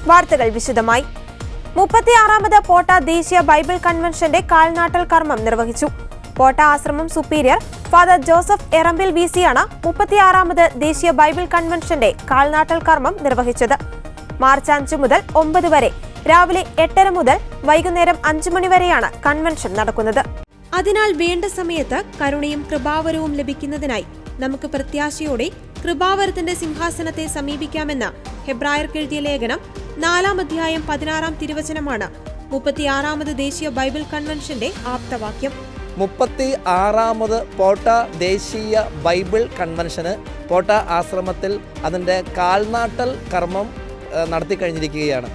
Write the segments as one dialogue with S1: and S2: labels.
S1: വാർത്തകൾ വിശദമായി. 36ാമത് പോട്ട ദേശീയ ബൈബിൾ കൺവെൻഷന്റെ കാൽനാട്ടൽ കർമ്മം നിർവഹിച്ചു. പോട്ട ആശ്രമം സുപ്പീരിയർ ഫാദർ ജോസഫ് എറമ്പിൽ വിസിയാണ് 36ാമത് ദേശീയ ബൈബിൾ കൺവെൻഷന്റെ കാൽനാട്ടൽ കർമ്മം നിർവഹിച്ചത്. മാർച്ച് 5 മുതൽ 9 വരെ രാവിലെ 8:30 മുതൽ വൈകുന്നേരം 5 മണി വരെയാണ് കൺവെൻഷൻ നടക്കുന്നത്. അതിനാൽ വേണ്ട സമയത്ത് കരുണയും കൃപാവരവും ലഭിക്കുന്നതിനായി നമുക്ക് പ്രത്യാശയോടെ കൃപാവരത്തിന്റെ സിംഹാസനത്തെ സമീപിക്കാമെന്ന് ഹെബ്രായർക്ക് എഴുതിയ ലേഖനം 4-ാം അധ്യായം 16-ാം തിരുവചനമാണ് 36ാമത് ദേശീയ ബൈബിൾ കൺവെൻഷന്റെ ആപ്തവാക്യം.
S2: 36ാമത് പോട്ട ദേശീയ ബൈബിൾ കൺവെൻഷന് പോട്ട ആശ്രമത്തിൽ അതിൻ്റെ കാൽനാട്ടൽ കർമ്മം നടത്തി കഴിഞ്ഞിരിക്കുകയാണ്.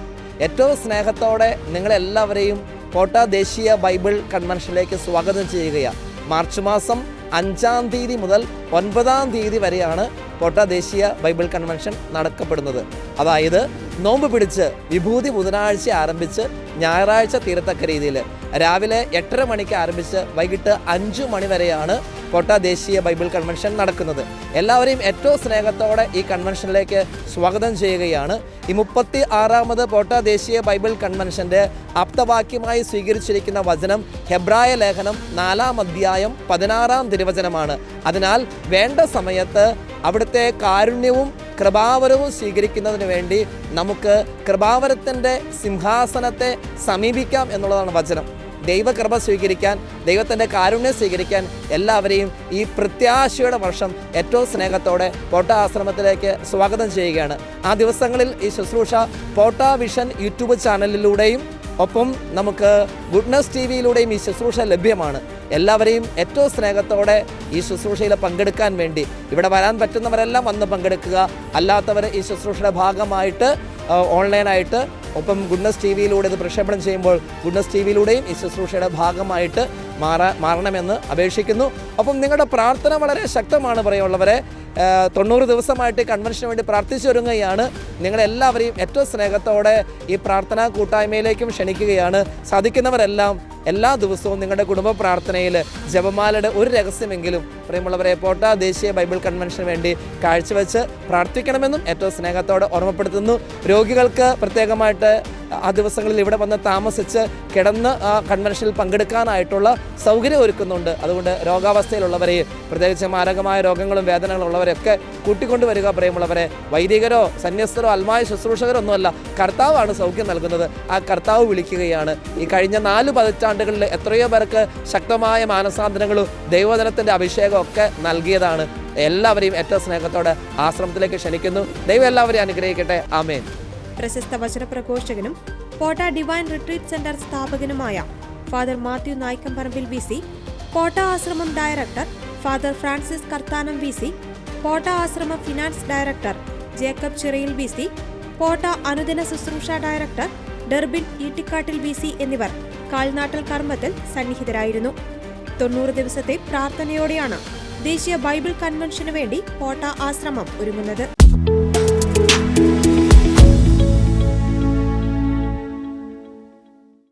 S2: ഏറ്റവും സ്നേഹത്തോടെ നിങ്ങളെല്ലാവരെയും പോട്ട ദേശീയ ബൈബിൾ കൺവെൻഷനിലേക്ക് സ്വാഗതം ചെയ്യുകയാണ്. മാർച്ച് മാസം 5-ാം തീയതി മുതൽ 9-ാം തീയതി വരെയാണ് പോട്ട ദേശീയ ബൈബിൾ കൺവെൻഷൻ നടക്കപ്പെടുന്നത്. അതായത് നോമ്പ് പിടിച്ച് വിഭൂതി ബുധനാഴ്ച ആരംഭിച്ച് ഞായറാഴ്ച തീരത്തക്ക രീതിയിൽ രാവിലെ 8:30 മണിക്ക് ആരംഭിച്ച് വൈകിട്ട് 5 മണി വരെയാണ് പോട്ട ദേശീയ ബൈബിൾ കൺവെൻഷൻ നടക്കുന്നത്. എല്ലാവരെയും ഏറ്റവും സ്നേഹത്തോടെ ഈ കൺവെൻഷനിലേക്ക് സ്വാഗതം ചെയ്യുകയാണ്. ഈ 36ാമത് പോട്ട ദേശീയ ബൈബിൾ കൺവെൻഷൻ്റെ ആപ്തവാക്യമായി സ്വീകരിച്ചിരിക്കുന്ന വചനം ഹെബ്രായ ലേഖനം 4-ാം അധ്യായം 16-ാം തിരുവചനമാണ്. അതിനാൽ വേണ്ട സമയത്ത് അവിടുത്തെ കാരുണ്യവും കൃപാവരവും സ്വീകരിക്കുന്നതിന് വേണ്ടി നമുക്ക് കൃപാവരത്തിൻ്റെ സിംഹാസനത്തെ സമീപിക്കാം എന്നുള്ളതാണ് വചനം. ദൈവകൃപ സ്വീകരിക്കാൻ, ദൈവത്തിൻ്റെ കാരുണ്യം സ്വീകരിക്കാൻ എല്ലാവരെയും ഈ പ്രത്യാശയുടെ വർഷം ഏറ്റവും സ്നേഹത്തോടെ പോട്ട ആശ്രമത്തിലേക്ക് സ്വാഗതം ചെയ്യുകയാണ്. ആ ദിവസങ്ങളിൽ ഈ ശുശ്രൂഷ പോട്ട വിഷൻ യൂട്യൂബ് ചാനലിലൂടെയും ഒപ്പം നമുക്ക് ഗുഡ്നസ് ടിവിയിലൂടെയും ഈ ശുശ്രൂഷ ലഭ്യമാണ്. എല്ലാവരെയും ഏറ്റവും സ്നേഹത്തോടെ ഈ ശുശ്രൂഷയിൽ പങ്കെടുക്കാൻ വേണ്ടി ഇവിടെ വരാൻ പറ്റുന്നവരെല്ലാം വന്ന് പങ്കെടുക്കുക. അല്ലാത്തവർ ഈ ശുശ്രൂഷയുടെ ഭാഗമായിട്ട് ഓൺലൈനായിട്ട് ഒപ്പം ഗുഡ്നസ് ടിവിയിലൂടെ ഇത് പ്രക്ഷേപണം ചെയ്യുമ്പോൾ ഗുഡ്നസ് ടിവിയിലൂടെയും ഈ ശുശ്രൂഷയുടെ ഭാഗമായിട്ട് മാറണമെന്ന് അപേക്ഷിക്കുന്നു. ഒപ്പം നിങ്ങളുടെ പ്രാർത്ഥന വളരെ ശക്തമാണ് പറയുള്ളവരെ. 90 ദിവസമായിട്ട് കൺവെൻഷന് വേണ്ടി പ്രാർത്ഥിച്ചൊരുങ്ങുകയാണ്. നിങ്ങളെല്ലാവരെയും ഏറ്റവും സ്നേഹത്തോടെ ഈ പ്രാർത്ഥനാ കൂട്ടായ്മയിലേക്കും ക്ഷണിക്കുകയാണ്. സാധിക്കുന്നവരെല്ലാം എല്ലാ ദിവസവും നിങ്ങളുടെ കുടുംബ പ്രാർത്ഥനയിൽ ജപമാലയുടെ ഒരു രഹസ്യമെങ്കിലും പ്രിയമുള്ളവരെ പോട്ട ദേശീയ ബൈബിൾ കൺവെൻഷന് വേണ്ടി കാഴ്ചവെച്ച് പ്രാർത്ഥിക്കണമെന്നും ഏറ്റവും സ്നേഹത്തോടെ ഓർമ്മപ്പെടുത്തുന്നു. രോഗികൾക്ക് പ്രത്യേകമായിട്ട് ആ ദിവസങ്ങളിൽ ഇവിടെ വന്ന് താമസിച്ച് കിടന്ന് ആ കൺവെൻഷനിൽ പങ്കെടുക്കാനായിട്ടുള്ള സൗകര്യം ഒരുക്കുന്നുണ്ട്. അതുകൊണ്ട് രോഗാവസ്ഥയിലുള്ളവരെയും പ്രത്യേകിച്ച് മാരകമായ രോഗങ്ങളും വേദനകളും ഉള്ളവരെയൊക്കെ കൂട്ടിക്കൊണ്ടുവരിക. പ്രിയമുള്ളവരെ, വൈദികരോ സന്യസ്തരോ അൽമായ ശുശ്രൂഷകരോ ഒന്നുമല്ല, കർത്താവാണ് സൗഖ്യം നൽകുന്നത്. ആ കർത്താവ് വിളിക്കുകയാണ്. ഈ കഴിഞ്ഞ 4 പതിറ്റാണ്ടുകളിൽ എത്രയോ പേർക്ക് ശക്തമായ മാനസാന്തരങ്ങളും ദൈവവചനത്തിൻ്റെ അഭിഷേകവും ഒക്കെ നൽകിയതാണ്. എല്ലാവരെയും ഏറ്റവും സ്നേഹത്തോടെ ആശ്രമത്തിലേക്ക് ക്ഷണിക്കുന്നു. ദൈവം എല്ലാവരെയും അനുഗ്രഹിക്കട്ടെ. ആമേൻ.
S1: പ്രശസ്ത വചനപ്രഘോഷകനും പോട്ട ഡിവൈൻ റിട്രീറ്റ് സെന്റർ സ്ഥാപകനുമായ ഫാദർ മാത്യു നായ്ക്കമ്പറമ്പിൽ വിസി, പോട്ട ആശ്രമം director father Francis Karthanam VC, Potta ആശ്രമം finance director Jacob Chirayil VC, Potta അനുദിന ശുശ്രൂഷ ഡയറക്ടർ ഡെർബിൻ ഈട്ടിക്കാട്ടിൽ വിസി എന്നിവർ കാൽനാട്ടൽ കർമ്മത്തിൽ സന്നിഹിതരായിരുന്നു. 90 ദിവസത്തെ പ്രാർത്ഥനയോടെയാണ് ദേശീയ ബൈബിൾ കൺവെൻഷനു വേണ്ടി പോട്ട ആശ്രമം ഒരുങ്ങുന്നത്.